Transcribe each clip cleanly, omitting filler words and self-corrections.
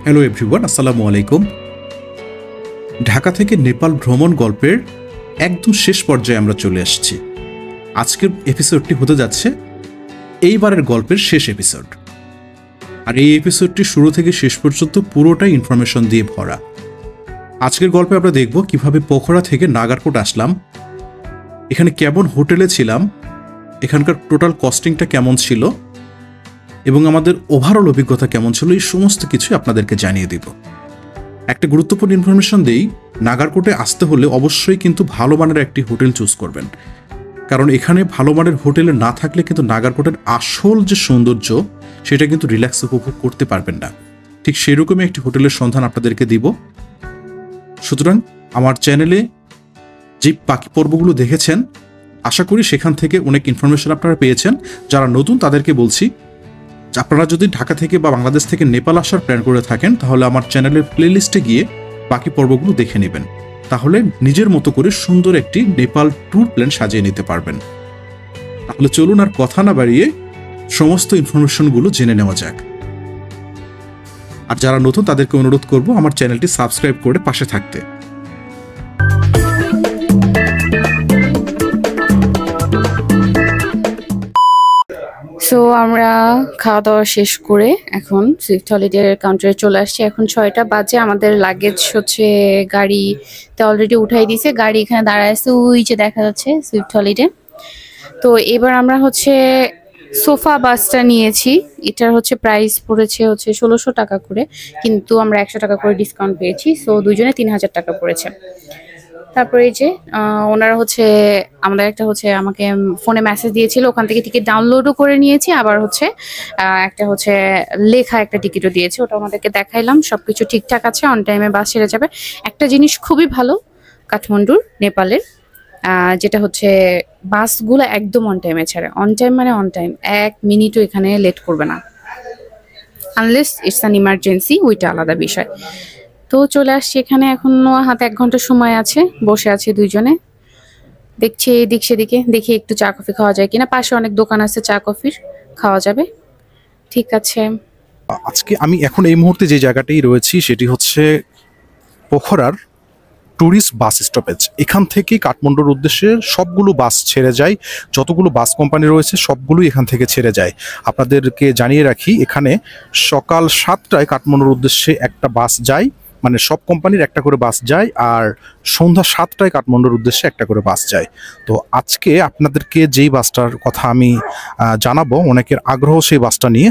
Hello everyone, আসসালামু আলাইকুম। ঢাকা থেকে নেপাল ভ্রমণ গল্পের একদম শেষ পর্যায়ে আমরা চলে আসছি। আজকের এপিসোডটি হতে যাচ্ছে এইবারের গল্পের শেষ এপিসোড। আর এই এপিসোডটি শুরু থেকে শেষ পর্যন্ত পুরোটাই ইনফরমেশন দিয়ে ভরা। আজকের গল্পে আমরা দেখব কিভাবে পোখরা থেকে নাগারকোট আসলাম, এখানে কেমন হোটেলে ছিলাম, এখানকার টোটাল কস্টিংটা কেমন ছিল এবং আমাদের ওভারঅল অভিজ্ঞতা কেমন ছিল, এই সমস্ত কিছুই আপনাদেরকে জানিয়ে দিব। একটা গুরুত্বপূর্ণ ইনফরমেশন দেই, নাগারকোটে আসতে হলে অবশ্যই কিন্তু ভালো মানের একটি হোটেল চুজ করবেন, কারণ এখানে ভালো মানের হোটেলে না থাকলে কিন্তু নাগারকোটের আসল যে সৌন্দর্য সেটা কিন্তু রিল্যাক্স উপভোগ করতে পারবেন না। ঠিক সেরকমই একটি হোটেলের সন্ধান আপনাদেরকে দিব। সুতরাং আমার চ্যানেলে যে বাকি পর্বগুলো দেখেছেন, আশা করি সেখান থেকে অনেক ইনফরমেশন আপনারা পেয়েছেন। যারা নতুন তাদেরকে বলছি, আপনারা যদি ঢাকা থেকে বা বাংলাদেশ থেকে নেপাল আসার প্ল্যান করে থাকেন তাহলে আমার চ্যানেলের প্লেলিস্টে গিয়ে বাকি পর্বগুলো দেখে নেবেন, তাহলে নিজের মতো করে সুন্দর একটি নেপাল ট্যুর প্ল্যান সাজিয়ে নিতে পারবেন। তাহলে চলুন আর কথা না বাড়িয়ে সমস্ত ইনফরমেশনগুলো জেনে নেওয়া যাক। আর যারা নতুন তাদেরকে অনুরোধ করব আমার চ্যানেলটি সাবস্ক্রাইব করে পাশে থাকতে। সো আমরা খাওয়া দাওয়া শেষ করে এখন সুইফট হলিডে কাউন্টারে চলে আসছি। এখন 6টা বাজে। আমাদের লাগেজ হচ্ছে গাড়িতে অলরেডি উঠাই দিয়েছে। গাড়ি এখানে দাঁড়ায় আছে, ওই যে দেখা যাচ্ছে সুইফট হলিডে। তো এবার আমরা হচ্ছে সোফা বাসটা নিয়েছি। এটার হচ্ছে প্রাইস পড়েছে হচ্ছে 1600 টাকা করে, কিন্তু আমরা 100 টাকা করে ডিসকাউন্ট পেয়েছি। সো দুইজনে 3000 টাকা পড়েছে। তারপরে এই যে ওনারা হচ্ছে আমাদের একটা হচ্ছে আমাকে ফোনে মেসেজ দিয়েছিল, ওখান থেকে টিকিট ডাউনলোডও করে নিয়েছি, আবার হচ্ছে একটা হচ্ছে লেখা একটা টিকিটও দিয়েছে, ওটা আমাদেরকে দেখাইলাম। সবকিছু ঠিকঠাক আছে, অন টাইমে বাস ছেড়ে যাবে। একটা জিনিস খুবই ভালো কাঠমান্ডুর, নেপালের, যেটা হচ্ছে বাসগুলো একদম অন টাইমে ছাড়ে। অন টাইম মানে অন টাইম, 1 মিনিটও এখানে লেট করবে না, আনলেস ইটস অ্যান ইমার্জেন্সি, ওইটা আলাদা বিষয়। তো চলে আসছি এখানে, এখনো হাতে 1 ঘন্টা সময় আছে। বসে আছি দুইজনে, দেখছি এদিক সেদিকে, দেখি একটু চা কফি খাওয়া যায় কিনা। পাশে অনেক দোকান আছে চা কফির, খাওয়া যাবে। ঠিক আছে, আজকে আমি এখন এই মুহূর্তে যে জায়গাটাই রয়েছি সেটি হচ্ছে পোখরার ট্যুরিস্ট বাস স্টপেজ। এখান থেকে কাঠমান্ডুর উদ্দেশ্যে সবগুলো বাস ছেড়ে যায়, যতগুলো বাস কোম্পানি রয়েছে সবগুলোই এখান থেকে ছেড়ে যায়। আপনাদেরকে জানিয়ে রাখি, এখানে সকাল 7টায় কাঠমান্ডুর উদ্দেশ্যে একটা বাস যায়, মানে সব কোম্পানির একটা করে বাস যায়, আর সন্ধ্যা 7টায় কাঠমান্ডুর উদ্দেশ্যে একটা করে বাস যায়। তো আজকে আপনাদেরকে যেই বাসটার কথা আমি জানাবো, অনেকের আগ্রহ সেই বাসটা নিয়ে,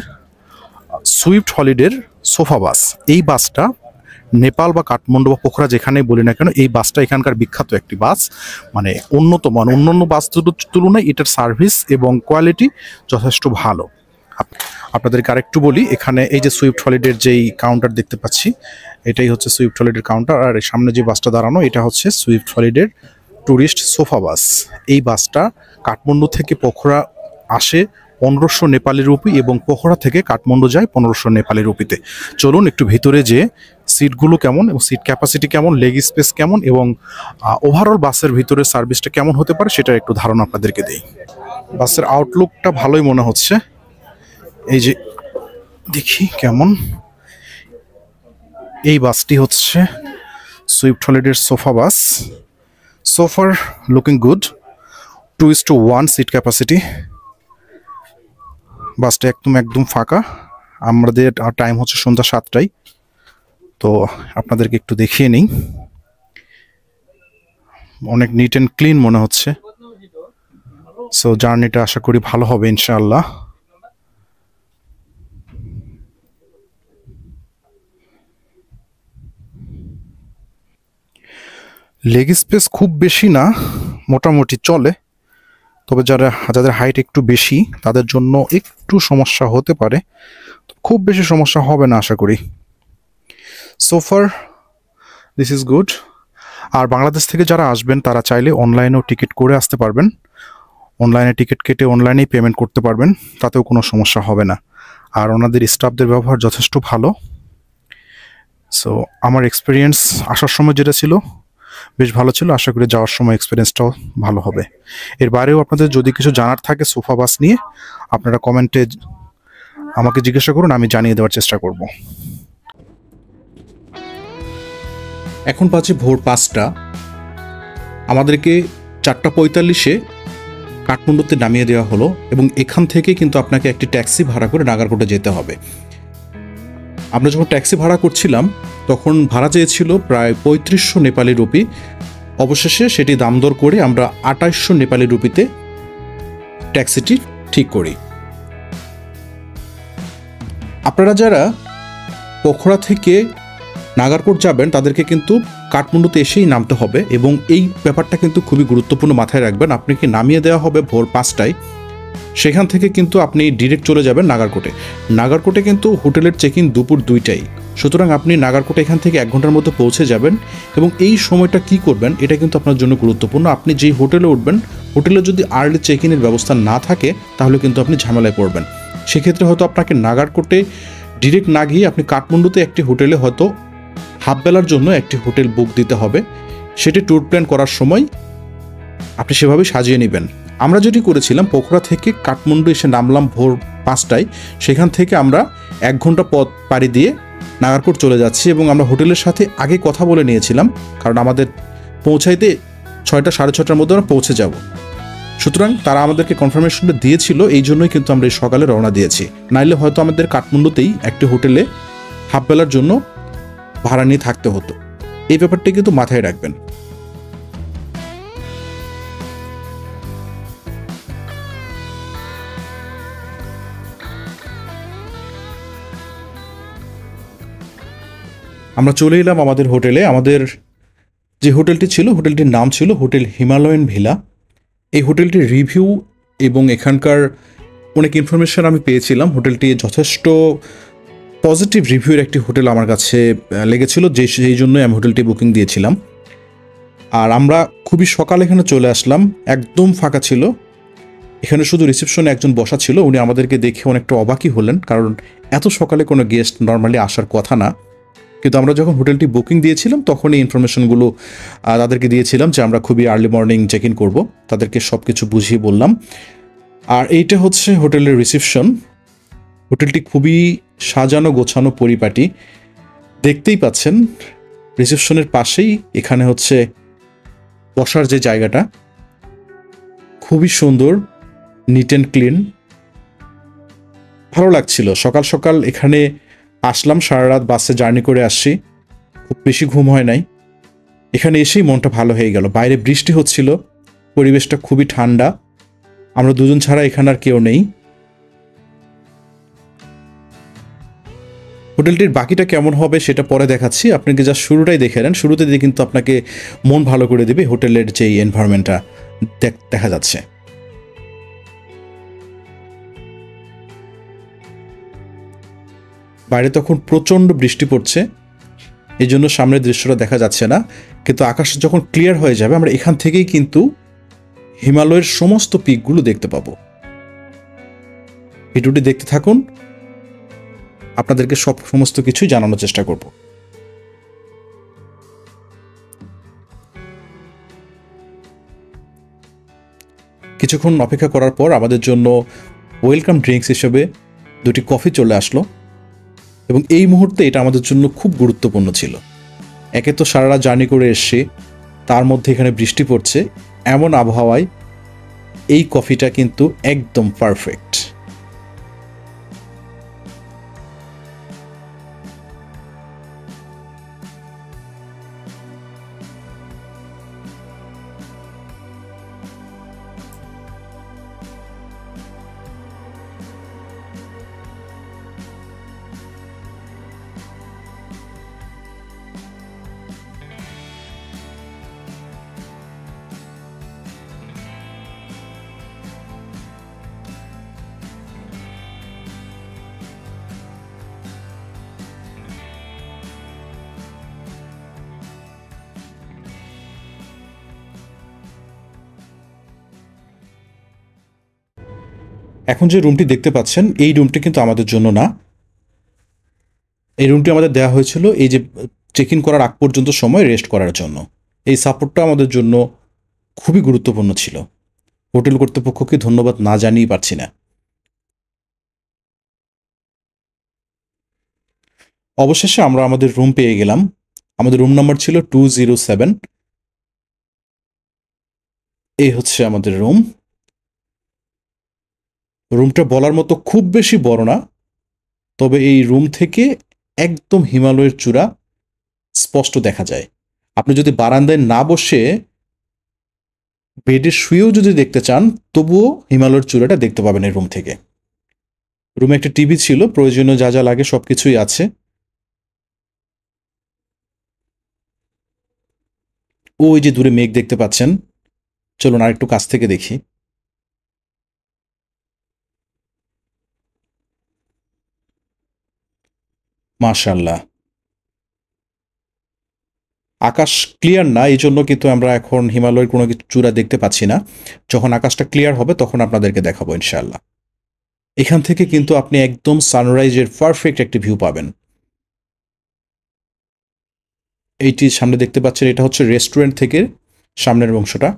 সুইফট হলিডের সোফা বাস। এই বাসটা নেপাল বা কাঠমান্ডু বা পোখরা যেখানেই বলি না কেন, এই বাসটা এখানকার বিখ্যাত একটি বাস, মানে উন্নত মান। অন্যান্য বাসগুলোর তুলনায় এটার সার্ভিস এবং কোয়ালিটি যথেষ্ট ভালো। আপনাদেরকে আরেকটু বলি, এখানে এই যে সুইফট হলিডের যেই কাউন্টার দেখতে পাচ্ছি, এটাই হচ্ছে সুইফট হলিডের কাউন্টার। আর সামনে যে বাসটা দাঁড়ানো, এটা হচ্ছে সুইফট হলিডের ট্যুরিস্ট সোফা বাস। এই বাসটা কাঠমান্ডু থেকে পোখরা আসে 1500 নেপালি রুপি এবং পোখরা থেকে কাঠমান্ডু যায় 1500 নেপালি রুপিতে। চলুন একটু ভিতরে যে সিটগুলো কেমন এবং সিট ক্যাপাসিটি কেমন, লেগ স্পেস কেমন এবং ওভারঅল বাসের ভিতরে সার্ভিসটা কেমন হতে পারে সেটা একটু ধারণা আপনাদেরকে দেই। বাসের আউটলুকটা ভালোই মনে হচ্ছে, এই যে দেখি কেমন। এই বাসটি হচ্ছে সুইফট হলিডের সোফা বাস। সোফার লুকিং গুড, 2:1 সিট ক্যাপাসিটি। বাসটা একদম ফাঁকা। আমাদের টাইম হচ্ছে সন্ধ্যা 7টায়। তো আপনাদেরকে একটু দেখিয়ে নিই, অনেক নিট অ্যান্ড ক্লিন মনে হচ্ছে। সো জার্নিটা আশা করি ভালো হবে ইনশাআল্লাহ। লেগ স্পেস খুব বেশি না, মোটামুটি চলে, তবে যাদের হাইট একটু বেশি তাদের জন্য একটু সমস্যা হতে পারে, খুব বেশি সমস্যা হবে না আশা করি। সোফার দিস ইজ গুড। আর বাংলাদেশ থেকে যারা আসবেন তারা চাইলে অনলাইনেও টিকিট করে আসতে পারবেন, অনলাইনে টিকিট কেটে অনলাইনেই পেমেন্ট করতে পারবেন, তাতেও কোনো সমস্যা হবে না। আর ওনাদের স্টাফদের ব্যবহার যথেষ্ট ভালো। সো আমার এক্সপিরিয়েন্স আসার সময় যেটা ছিল বেশ ভালো ছিল, আশা করি যাওয়ার সময় এক্সপিরিয়েন্সটাও ভালো হবে। এর বাইরেও আপনাদের যদি কিছু জানার থাকে সোফা বাস নিয়ে, আপনারা কমেন্টে আমাকে জিজ্ঞাসা করুন, আমি জানিয়ে দেওয়ার চেষ্টা করব। এখন বাজে ভোর 5টা। আমাদেরকে 4:45-এ কাঠমান্ডুতে নামিয়ে দেওয়া হলো এবং এখান থেকে কিন্তু আপনাকে একটি ট্যাক্সি ভাড়া করে নাগারকোটে যেতে হবে। আমরা যখন ট্যাক্সি ভাড়া করছিলাম তখন ভাড়া চেয়েছিল প্রায় 3500 নেপালি রুপি। অবশেষে সেটি দাম দর করে আমরা 2800 নেপালি রুপিতে ট্যাক্সিটি ঠিক করি। আপনারা যারা পোখরা থেকে নাগারকোট যাবেন তাদেরকে কিন্তু কাঠমান্ডুতে এসেই নামতে হবে এবং এই ব্যাপারটা কিন্তু খুবই গুরুত্বপূর্ণ মাথায় রাখবেন। আপনাকে নামিয়ে দেওয়া হবে ভোর 5টায়। সেখান থেকে কিন্তু আপনি ডিরেক্ট চলে যাবেন নাগারকোটে। নাগারকোটে কিন্তু হোটেলের চেক ইন দুপুর 2টায়। সুতরাং আপনি নাগারকোটে এখান থেকে 1 ঘন্টার মধ্যে পৌঁছে যাবেন এবং এই সময়টা কি করবেন এটা কিন্তু আপনার জন্য গুরুত্বপূর্ণ। আপনি যেই হোটেলে উঠবেন, হোটেলে যদি আর্লি চেক ইনের ব্যবস্থা না থাকে তাহলে কিন্তু আপনি ঝামেলায় পড়বেন। সেক্ষেত্রে হয়তো আপনাকে নাগারকোটে ডিরেক্ট না গিয়ে আপনি কাঠমান্ডুতে একটি হোটেলে হয়তো হাফ বেলার জন্য একটি হোটেল বুক দিতে হবে। সেটি ট্যুর প্ল্যান করার সময় আপনি সেভাবে সাজিয়ে নেবেন। আমরা যেটি করেছিলাম, পোখরা থেকে কাঠমান্ডু এসে নামলাম ভোর 5টায়। সেখান থেকে আমরা 1 ঘন্টা পথ পাড়ি দিয়ে নাগারকোট চলে যাচ্ছি এবং আমরা হোটেলের সাথে আগে কথা বলে নিয়েছিলাম, কারণ আমাদের পৌঁছাইতে 6টা 6:30টার মধ্যে আমরা পৌঁছে যাব। সুতরাং তারা আমাদেরকে কনফার্মেশনটা দিয়েছিল, এই জন্যই কিন্তু আমরা এই সকালে রওনা দিয়েছি। নাইলে হয়তো আমাদের কাঠমান্ডুতেই একটি হোটেলে হাফ বেলার জন্য ভাড়া নিয়ে থাকতে হতো। এই ব্যাপারটি কিন্তু মাথায় রাখবেন। আমরা চলে এলাম আমাদের হোটেলে। আমাদের যে হোটেলটি ছিল, হোটেলটির নাম ছিল হোটেল হিমালয়ান ভিলা। এই হোটেলটির রিভিউ এবং এখানকার অনেক ইনফরমেশন আমি পেয়েছিলাম। হোটেলটি যথেষ্ট পজিটিভ রিভিউর একটি হোটেল আমার কাছে লেগেছিল, সেই জন্যই আমি হোটেলটি বুকিং দিয়েছিলাম। আর আমরা খুবই সকালে এখানে চলে আসলাম, একদম ফাঁকা ছিল। এখানে শুধু রিসেপশনে একজন বসা ছিল, উনি আমাদেরকে দেখে অনেকটা অবাকই হলেন, কারণ এত সকালে কোনো গেস্ট নর্মালি আসার কথা না। কিন্তু আমরা যখন হোটেলটি বুকিং দিয়েছিলাম তখন এই ইনফরমেশনগুলো তাদেরকে দিয়েছিলাম যে আমরা খুবই আর্লি মর্নিং চেক ইন করবো। তাদেরকে সব কিছু বুঝিয়ে বললাম। আর এইটা হচ্ছে হোটেলের রিসেপশন। হোটেলটি খুবই সাজানো গোছানো পরিপাটি, দেখতেই পাচ্ছেন। রিসেপশনের পাশেই এখানে হচ্ছে বসার যে জায়গাটা, খুবই সুন্দর, নিট অ্যান্ড ক্লিন, ভালো লাগছিল। সকাল সকাল এখানে আসলাম, সারা রাত বাসে জার্নি করে আসছি, খুব বেশি ঘুম হয় নাই। এখানে এসেই মনটা ভালো হয়ে গেল। বাইরে বৃষ্টি হচ্ছিল, পরিবেশটা খুবই ঠান্ডা। আমরা দুজন ছাড়া এখানে আর কেউ নেই। হোটেলটির বাকিটা কেমন হবে সেটা পরে দেখাচ্ছি, আপনাকে যা শুরুটাই দেখে নেন। শুরুতে দিয়ে কিন্তু আপনাকে মন ভালো করে দেবে হোটেলের যেই এনভায়রনমেন্টটা দেখা যাচ্ছে। বাইরে তখন প্রচণ্ড বৃষ্টি পড়ছে, এই জন্য সামনের দৃশ্যটা দেখা যাচ্ছে না। কিন্তু আকাশ যখন ক্লিয়ার হয়ে যাবে আমরা এখান থেকেই কিন্তু হিমালয়ের সমস্ত পিকগুলো দেখতে পাবো। ভিডিওটি দেখতে থাকুন, আপনাদেরকে সমস্ত কিছুই জানানোর চেষ্টা করব। কিছুক্ষণ অপেক্ষা করার পর আমাদের জন্য ওয়েলকাম ড্রিঙ্কস হিসেবে 2টি কফি চলে আসলো এবং এই মুহূর্তে এটা আমাদের জন্য খুব গুরুত্বপূর্ণ ছিল। একে তো সারা রাত জার্নি করে এসছি, তার মধ্যে এখানে বৃষ্টি পড়ছে, এমন আবহাওয়ায় এই কফিটা কিন্তু একদম পারফেক্ট। এখন যে রুমটি দেখতে পাচ্ছেন এই রুমটি কিন্তু আমাদের জন্য না। এই রুমটি আমাদের দেওয়া হয়েছিল এই যে চেক ইন করার আগ পর্যন্ত সময় রেস্ট করার জন্য। এই সাপোর্টটা আমাদের জন্য খুবই গুরুত্বপূর্ণ ছিল। হোটেল কর্তৃপক্ষকে ধন্যবাদ না জানিয়ে পারছি না। অবশেষে আমরা আমাদের রুম পেয়ে গেলাম। আমাদের রুম নাম্বার ছিল 207। এই হচ্ছে আমাদের রুম। রুমটা বলার মতো খুব বেশি বড় না, তবে এই রুম থেকে একদম হিমালয়ের চূড়া স্পষ্ট দেখা যায়। আপনি যদি বারান্দায় না বসে বেডে শুয়েও যদি দেখতে চান, তবুও হিমালয়ের চূড়াটা দেখতে পাবেন এই রুম থেকে। রুমে একটা টিভি ছিল, প্রয়োজনীয় যা যা লাগে সবকিছুই আছে। ওই যে দূরে মেঘ দেখতে পাচ্ছেন, চলুন আর একটু কাছ থেকে দেখি। মাশাআল্লাহ, আকাশ ক্লিয়ার না, এই জন্য কিন্তু আমরা এখন হিমালয়ের কোনো কিছু চূড়া দেখতে পাচ্ছি না। যখন আকাশটা ক্লিয়ার হবে তখন আপনাদেরকে দেখাবো ইনশাআল্লাহ। এখান থেকে কিন্তু আপনি একদম সানরাইজের পারফেক্ট একটি ভিউ পাবেন। এইটি সামনে দেখতে পাচ্ছেন, এটা হচ্ছে রেস্টুরেন্ট থেকে সামনের অংশটা।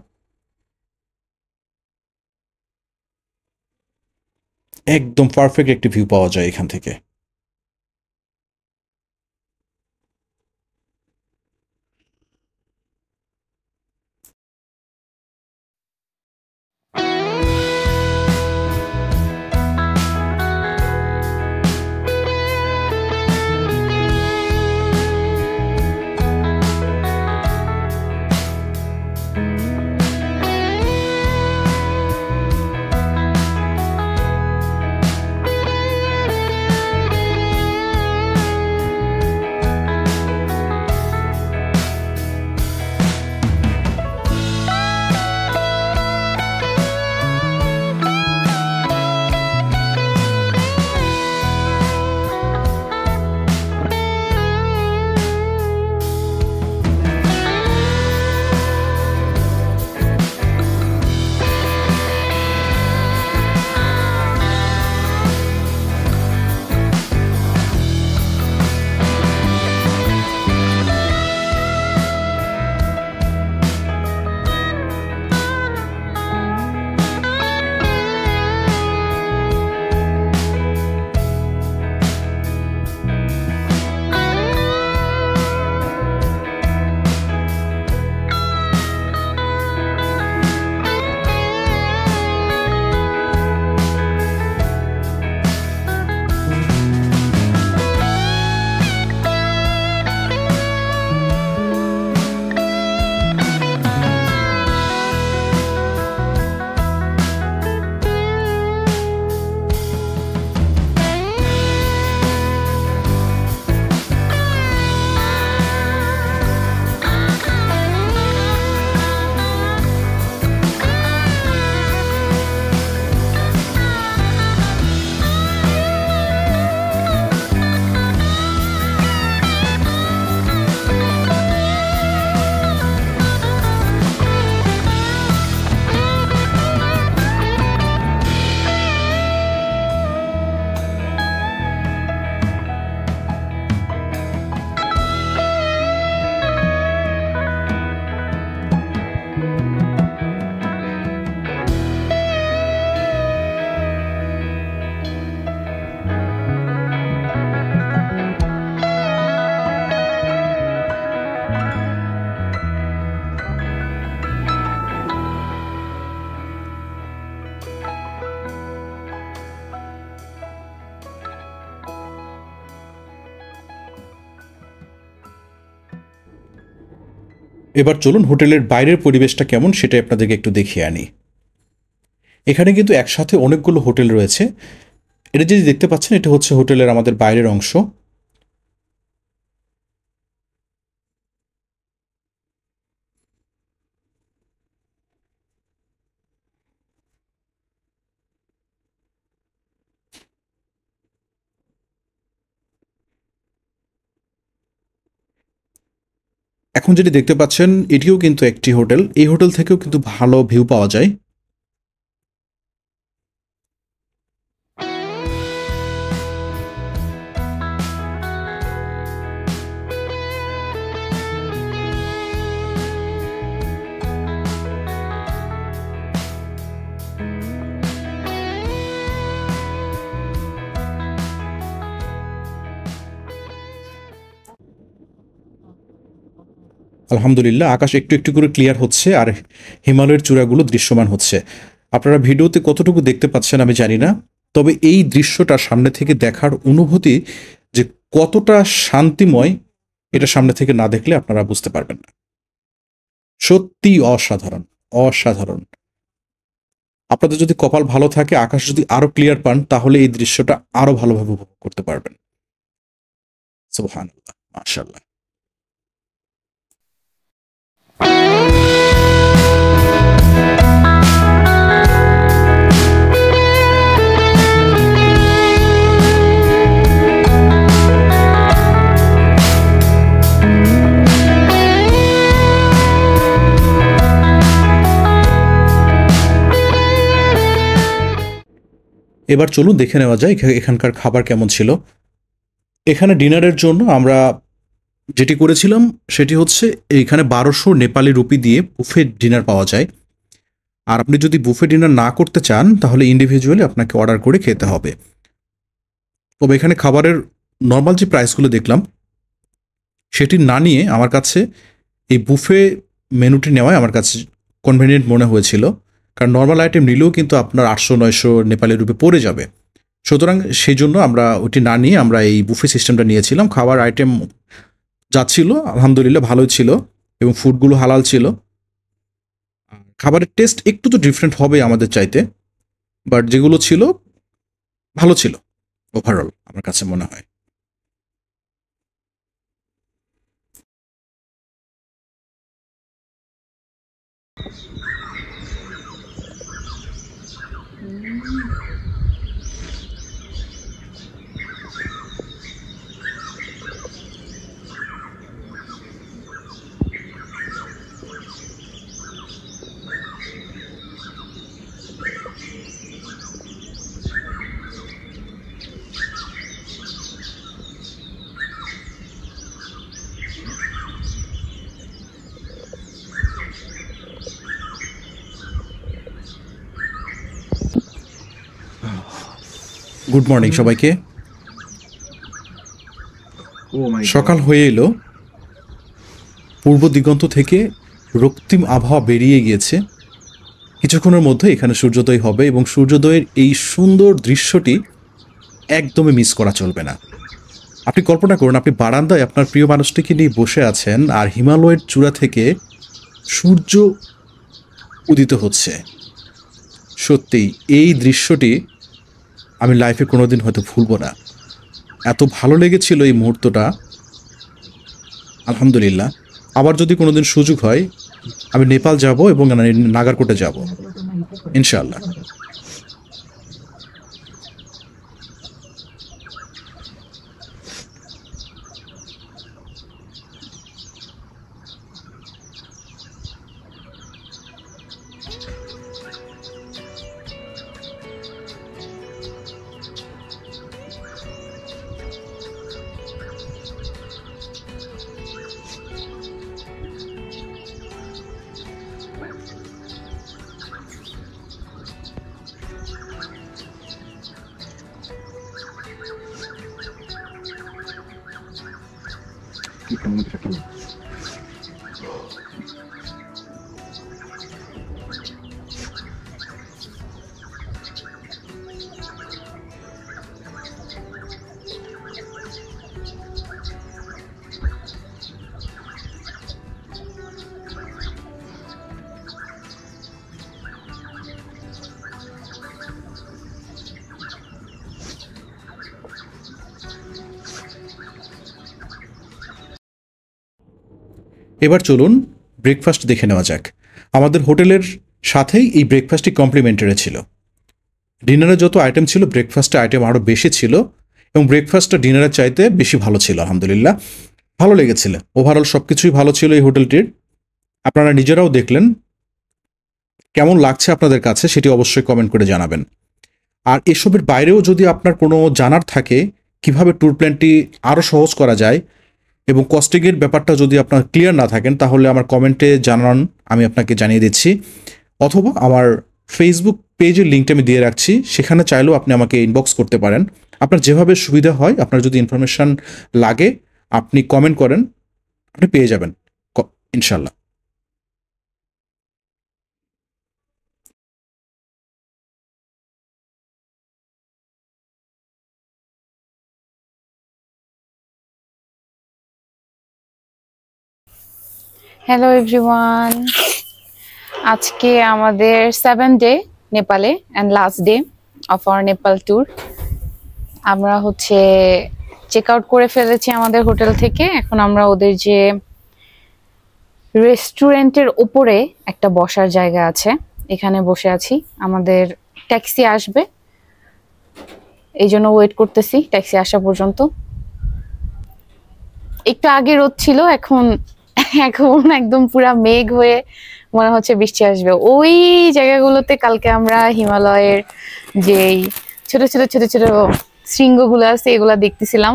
একদম পারফেক্ট একটি ভিউ পাওয়া যায় এখান থেকে। এবার চলুন হোটেলের বাইরের পরিবেশটা কেমন সেটাই আপনাদেরকে একটু দেখিয়ে আনি। এখানে কিন্তু একসাথে অনেকগুলো হোটেল রয়েছে। এটা যদি দেখতে পাচ্ছেন, এটা হচ্ছে হোটেলের আমাদের বাইরের অংশ। এখন যেটি দেখতে পাচ্ছেন এটিও কিন্তু একটি হোটেল। এই হোটেল থেকেও কিন্তু ভালো ভিউ পাওয়া যায়। আলহামদুলিল্লাহ আকাশ একটু একটু করে ক্লিয়ার হচ্ছে আর হিমালয়ের চূড়াগুলো দৃশ্যমান হচ্ছে। আপনারা ভিডিওতে কতটুকু দেখতে পাচ্ছেন আমি জানি না, তবে এই দৃশ্যটা সামনে থেকে দেখার অনুভূতি যে কতটা শান্তিময়, এটা সামনে থেকে না দেখলে আপনারা বুঝতে পারবেন না। সত্যি অসাধারণ, অসাধারণ। আপনাদের যদি কপাল ভালো থাকে, আকাশ যদি আরো ক্লিয়ার পান, তাহলে এই দৃশ্যটা আরো ভালোভাবে উপভোগ করতে পারবেন। সুবহানাল্লাহ, মাশাআল্লাহ। এবার চলুন দেখে নেওয়া যায় এখানকার খাবার কেমন ছিল। এখানে ডিনারের জন্য আমরা যেটি করেছিলাম সেটি হচ্ছে, এইখানে 1200 নেপালি রুপি দিয়ে বুফে ডিনার পাওয়া যায়। আর আপনি যদি বুফে ডিনার না করতে চান তাহলে ইন্ডিভিজুয়ালি আপনাকে অর্ডার করে খেতে হবে। তবে এখানে খাবারের নর্মাল যে প্রাইসগুলো দেখলাম সেটি না নিয়ে আমার কাছে এই বুফে মেনুটি নেওয়াই আমার কাছে কনভেনিয়েন্ট মনে হয়েছিল, কারণ নর্মাল আইটেম নিলেও কিন্তু আপনার 800-900 নেপালি রুপি পড়ে যাবে। সুতরাং সেই জন্য আমরা ওটি না নিয়ে আমরা এই বুফে সিস্টেমটা নিয়েছিলাম। খাবার আইটেম যাচ্ছিল আলহামদুলিল্লাহ ভালোই ছিল এবং ফুডগুলো হালাল ছিল। খাবারের টেস্ট একটু তো ডিফারেন্ট হবে আমাদের চাইতে, বাট যেগুলো ছিল ভালো ছিল ওভারঅল আমার কাছে মনে হয়। গুড মর্নিং সবাইকে। সকাল হয়ে এলো, পূর্ব দিগন্ত থেকে রক্তিম আবহাওয়া বেরিয়ে গিয়েছে। কিছুক্ষণের মধ্যে এখানে সূর্যোদয় হবে এবং সূর্যোদয়ের এই সুন্দর দৃশ্যটি একদমই মিস করা চলবে না। আপনি কল্পনা করুন, আপনি বারান্দায় আপনার প্রিয় মানুষটিকে নিয়ে বসে আছেন আর হিমালয়ের চূড়া থেকে সূর্য উদিত হচ্ছে। সত্যি এই দৃশ্যটি আমি লাইফে কোনোদিন হয়তো ভুলব না। এত ভালো লেগেছিল এই মুহূর্তটা, আলহামদুলিল্লাহ। আবার যদি কোনোদিন সুযোগ হয় আমি নেপাল যাব এবং নাগারকোটে যাব ইনশাআল্লাহ। এবার চলুন ব্রেকফাস্ট দেখে নেওয়া যাক। আমাদের হোটেলের সাথেই এই ব্রেকফাস্টটি কমপ্লিমেন্টারি ছিল। ডিনারে যত আইটেম ছিল ব্রেকফাস্টে আইটেম আরও বেশি ছিল এবং ব্রেকফাস্টটা ডিনারের চাইতে বেশি ভালো ছিল আলহামদুলিল্লাহ। ভালো লেগেছিল, ওভারঅল সব কিছুই ভালো ছিল এই হোটেলটির। আপনারা নিজেরাও দেখলেন, কেমন লাগছে আপনাদের কাছে সেটি অবশ্যই কমেন্ট করে জানাবেন। আর এসবের বাইরেও যদি আপনার কোনো জানার থাকে কিভাবে ট্যুর প্ল্যানটি আরও সহজ করা যায় এবং কস্টিংয়ের ব্যাপারটা যদি আপনার ক্লিয়ার না থাকেন তাহলে আমার কমেন্টে জানান, আমি আপনাকে জানিয়ে দিচ্ছি। অথবা আমার ফেসবুক পেজের লিঙ্কটা আমি দিয়ে রাখছি, সেখানে চাইলেও আপনি আমাকে ইনবক্স করতে পারেন। আপনার যেভাবে সুবিধা হয়, আপনার যদি ইনফরমেশান লাগে আপনি কমেন্ট করেন, আপনি পেয়ে যাবেন ইনশাল্লাহ। হ্যালো এভরিওয়ান, আজকে আমাদের 7th ডে নেপালে and last day of our Nepal tour. আমরা হচ্ছে চেক আউট করে ফেলেছি আমাদের হোটেল থেকে। এখন আমরা ওদের যে রেস্টুরেন্টের উপরে একটা বসার জায়গা আছে, এখানে বসে আছি। আমাদের ট্যাক্সি আসবে, এই জন্য ওয়েট করতেছি ট্যাক্সি আসা পর্যন্ত। একটু আগে রোদ ছিল, এখন একদম পুরা মেঘ হয়ে মনে হচ্ছে বৃষ্টি আসবে। ওই জায়গাগুলোতে কালকে আমরা হিমালয়ের যেই ছোট ছোট ছোট ছোট শৃঙ্গগুলো আছে এগুলা দেখতেছিলাম।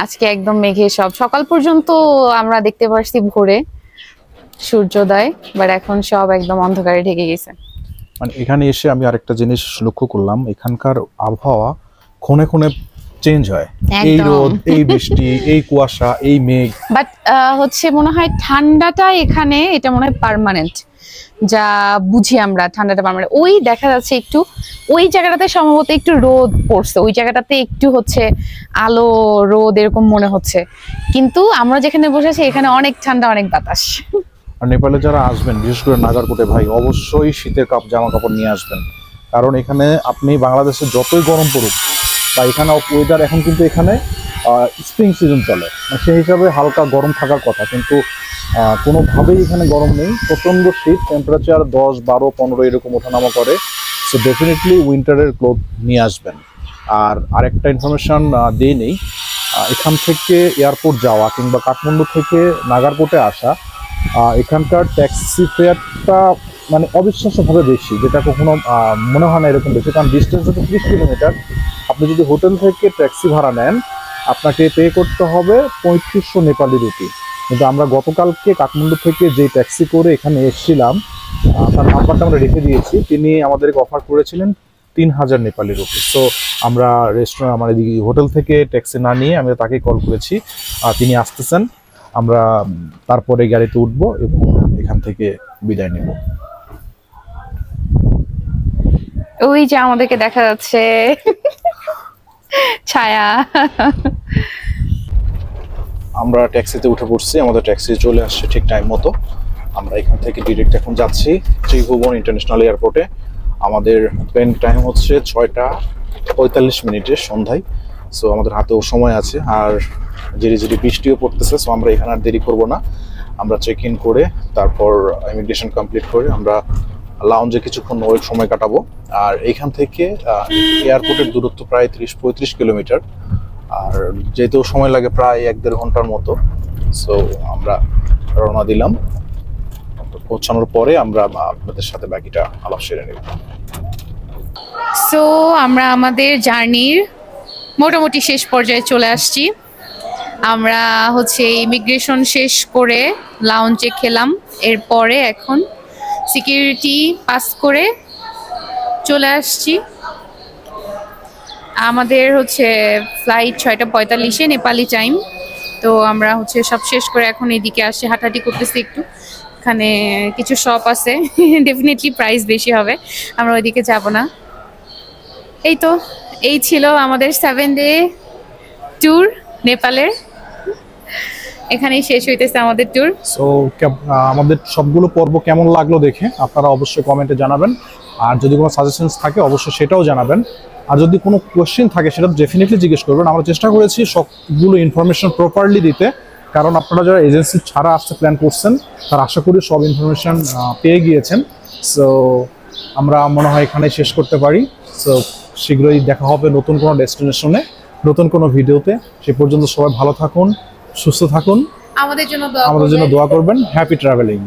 আজকে একদম মেঘে সব। সকাল পর্যন্ত আমরা দেখতে পারছি ভোরে সূর্যোদয়, বাট এখন সব একদম অন্ধকারে ঢেকে গেছে। মানে এখানে এসে আমি আরেকটা জিনিস লক্ষ্য করলাম, এখানকার আবহাওয়া ক্ষণে ক্ষণে চেঞ্জ হয়। এই রোদ, এই বৃষ্টি, এই কুয়াশা, এই মেঘ, বাট হচ্ছে মনে হয় ঠান্ডাটা এখানে এটা মনে হয় পার্মানেন্ট, যা বুঝি আমরা ঠান্ডাটা পার্মানেন্ট। ওই দেখা যাচ্ছে একটু ওই জায়গাটাতে সম্ভবত একটু রোদ পড়ছে, ওই জায়গাটাতে একটু হচ্ছে আলো রোদ এরকম মনে হচ্ছে, কিন্তু আমরা যেখানে বসে আছি এখানে অনেক ঠান্ডা, অনেক বাতাস। আর নেপালে যারা আসবেন, বিশেষ করে নাগারকোটে ভাই, অবশ্যই শীতের জামা কাপড় নিয়ে আসবেন। কারণ এখানে আপনি বাংলাদেশে যতই গরম পড়ুক বা এখানে ওয়েদার, এখন কিন্তু এখানে স্প্রিং সিজন চলে, সেই হিসাবে হালকা গরম থাকার কথা, কিন্তু কোনোভাবেই এখানে গরম নেই। প্রচণ্ড শীত, টেম্পারেচার 10, 12, 15 এরকম ওঠানামা করে। সো ডেফিনেটলি উইন্টারের ক্লোথ নিয়ে আসবেন। আর আরেকটা ইনফরমেশন দিয়ে নেই, এখান থেকে এয়ারপোর্ট যাওয়া কিংবা কাঠমান্ডু থেকে নাগারকোটে আসা, এখানকার ট্যাক্সি ফেয়ারটা মানে অবিশ্বাস্যভাবে বেশি, যেটা কখনো মনে হয় না এরকম বেশি। কারণ ডিস্টেন্স হচ্ছে 30 কিলোমিটার। আপনি যদি হোটেল থেকে ট্যাক্সি ভাড়া নেন, আপনাকে পে করতে হবে 3500 নেপালি রুপি। কিন্তু আমরা গতকালকে কাঠমান্ডু থেকে যে ট্যাক্সি করে এখানে এসেছিলাম, তার নাম্বারটা আমরা রেখে দিয়েছি, তিনি আমাদেরকে অফার করেছিলেন 3000 নেপালি রুপি। সো আমরা মানে হোটেল থেকে ট্যাক্সি না নিয়ে আমি তাকে কল করেছি, তিনি আসতেছেন, আমরা তারপরে গাড়িতে উঠবো এবং এখান থেকে বিদায় নেব। ওই যে আমাদেরকে দেখা যাচ্ছে ছায়া। আমরা ট্যাক্সিতে উঠে পড়ছি, আমাদের ট্যাক্সি চলে আসছে ঠিক টাইম মতো। আমরা এখান থেকে ডিরেক্ট এখন যাচ্ছি ত্রিভুবন ইন্টারন্যাশনাল এয়ারপোর্টে। আমাদের প্লেন টাইম হচ্ছে 6টা 45 সন্ধ্যায়। সো আমাদের হাতেও সময় আছে, আর ঝিরি ঝিরি বৃষ্টিও পড়তেছে। সো আমরা এখানে আর দেরি করবো না, আমরা চেক ইন করে তারপর ইমিগ্রেশন কমপ্লিট করে আমরা লাউঞ্জে কিছুক্ষণ ওয়েট সময় কাটাবো। আর এইখান থেকে এয়ারপোর্টের দূরত্ব প্রায় 30-35 কিলোমিটার, আর যেতেও সময় লাগে প্রায় 1-1.5 ঘন্টার মতো। সো আমরা রওনা দিলাম, পৌঁছানোর পরে আমরা আপনাদের সাথে বাকিটা আলাপ সেরে নেব। সো আমরা আমাদের জার্নির মোটামুটি শেষ পর্যায়ে চলে আসছি। আমরা হচ্ছে ইমিগ্রেশন শেষ করে লাউঞ্জে খেলাম, এরপরে এখন সিকিউরিটি পাস করে চলে আসছি। আমাদের হচ্ছে ফ্লাইট 6টা 45 নেপালি টাইম। তো আমরা হচ্ছে সব শেষ করে এখন এদিকে আসি, হাঁটাহাঁটি করতেছি একটু। এখানে কিছু শপ আছে, ডেফিনেটলি প্রাইস বেশি হবে, আমরা ওইদিকে যাব না। এই তো, এই ছিল আমাদের 7 ডে ট্যুর নেপালের। এখানেই শেষ হইতেছে আমাদের ট্যুর। সো আমাদের সবগুলো পর্ব কেমন লাগলো দেখে আপনারা অবশ্যই কমেন্টে জানাবেন, আর যদি কোনো সাজেশনস থাকে অবশ্যই সেটাও জানাবেন। আর যদি কোনো কোয়েশ্চেন থাকে সেটা ডেফিনেটলি জিজ্ঞেস করবেন। আমরা চেষ্টা করেছি সবগুলো ইনফরমেশন প্রপারলি দিতে, কারণ আপনারা যারা এজেন্সি ছাড়া আসতে প্ল্যান করছেন তার আশা করি সব ইনফরমেশন পেয়ে গিয়েছেন। সো আমরা মনে হয় এখানে শেষ করতে পারি। সো শীঘ্রই দেখা হবে নতুন কোনো ডেস্টিনেশনে, নতুন কোনো ভিডিওতে। সে পর্যন্ত সবাই ভালো থাকুন, সুস্থ থাকুন, আমাদের জন্য দোয়া করবেন। Happy travelling.